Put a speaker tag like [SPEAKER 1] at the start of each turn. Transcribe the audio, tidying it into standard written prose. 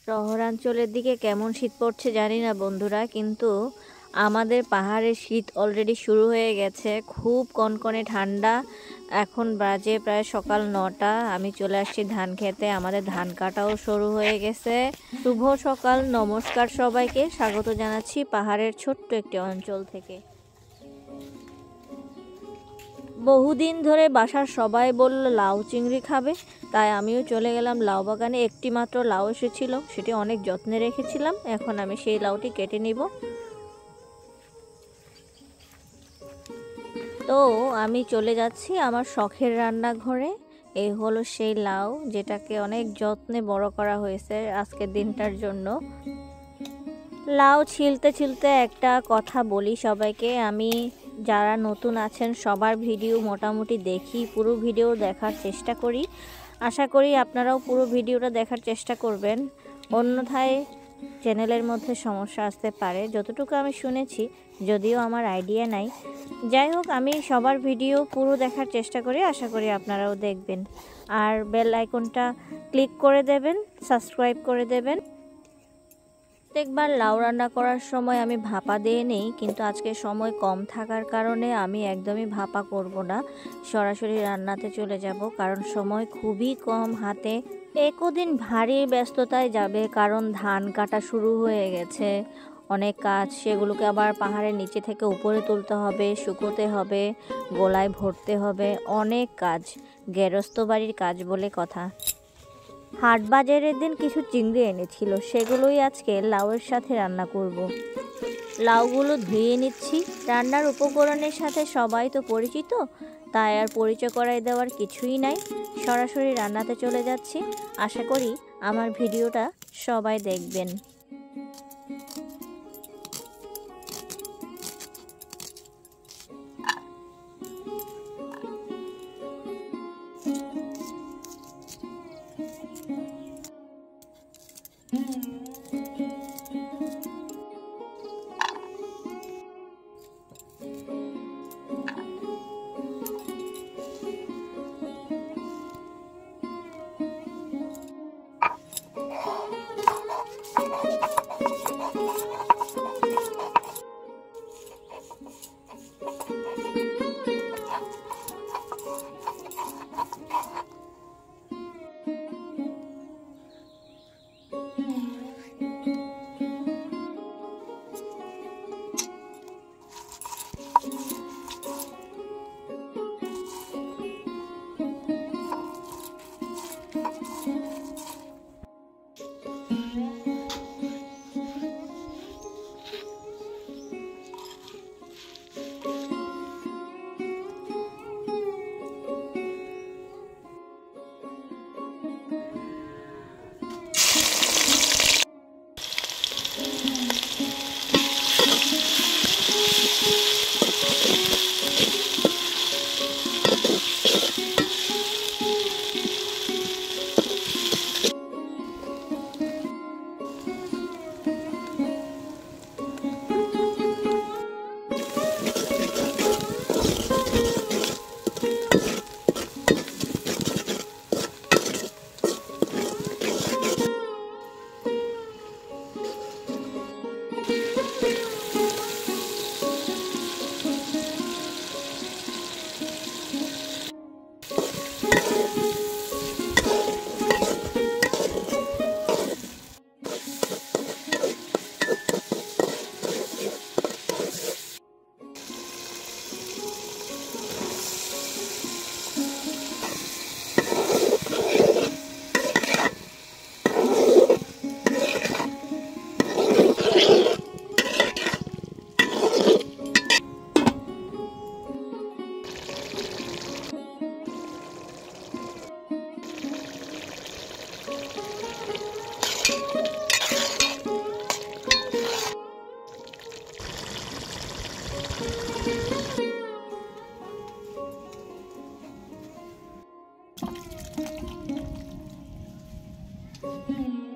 [SPEAKER 1] শহরাঞ্চলের দিকে কেমন শীত পড়ছে জানি না বন্ধুরা, কিন্তু আমাদের পাহাড়ের শীত অলরেডি শুরু হয়ে গেছে। খুব কনকনে ঠান্ডা। এখন বাজে প্রায় সকাল 9টা। আমি চলে আসছি ধান খেতে, আমাদের ধান কাটাও শুরু হয়ে গেছে। শুভ সকাল, নমস্কার সবাইকে, স্বাগত জানাচ্ছি পাহাড়ের ছোট্ট একটি অঞ্চল থেকে। বহুদিন ধরে বাসার সবাই বলল লাউ চিংড়ি খাবে, তাই আমিও চলে গেলাম লাউ বাগানে। একটি মাত্র লাউ এসেছিল, সেটি অনেক যত্নে রেখেছিলাম। এখন আমি সেই লাউটি কেটে নিব। তো আমি চলে যাচ্ছি আমার শখের রান্নাঘরে। এই হলো সেই লাউ, যেটাকে অনেক যত্নে বড় করা হয়েছে আজকের দিনটার জন্য। লাউ ছিলতে ছিলতে একটা কথা বলি সবাইকে, আমি যারা নতুন আছেন সবার ভিডিও মোটামুটি দেখি, পুরো ভিডিও দেখার চেষ্টা করি। আশা করি আপনারাও পুরো ভিডিওটা দেখার চেষ্টা করবেন, অন্যথায় চ্যানেলের মধ্যে সমস্যা আসতে পারে, যতটুকু আমি শুনেছি, যদিও আমার আইডিয়া নাই। যাই হোক, আমি সবার ভিডিও পুরো দেখার চেষ্টা করি, আশা করি আপনারাও দেখবেন। আর বেল আইকনটা ক্লিক করে দেবেন, সাবস্ক্রাইব করে দেবেন। প্রত্যেকবার লাউ রান্না করার সময় আমি ভাপা দিয়ে নেই, কিন্তু আজকে সময় কম থাকার কারণে আমি একদমই ভাপা করব না, সরাসরি রান্নাতে চলে যাব, কারণ সময় খুবই কম হাতে। একদিন ভারী ব্যস্ততায় যাবে, কারণ ধান কাটা শুরু হয়ে গেছে। অনেক কাজ, সেগুলোকে আবার পাহাড়ের নিচে থেকে উপরে তুলতে হবে, শুকোতে হবে, গোলায় ভরতে হবে, অনেক কাজ, গেরস্ত বাড়ির কাজ বলে কথা। হাট বাজারের দিন কিছু চিংড়ি এনেছিল, সেগুলোই আজকে লাউয়ের সাথে রান্না করব। লাউগুলো ধুয়ে নিচ্ছি। রান্নার উপকরণের সাথে সবাই তো পরিচিত, তাই আর পরিচয় করাই দেওয়ার কিছুই নাই, সরাসরি রান্নাতে চলে যাচ্ছি। আশা করি আমার ভিডিওটা সবাই দেখবেন।
[SPEAKER 2] Mm-hmm.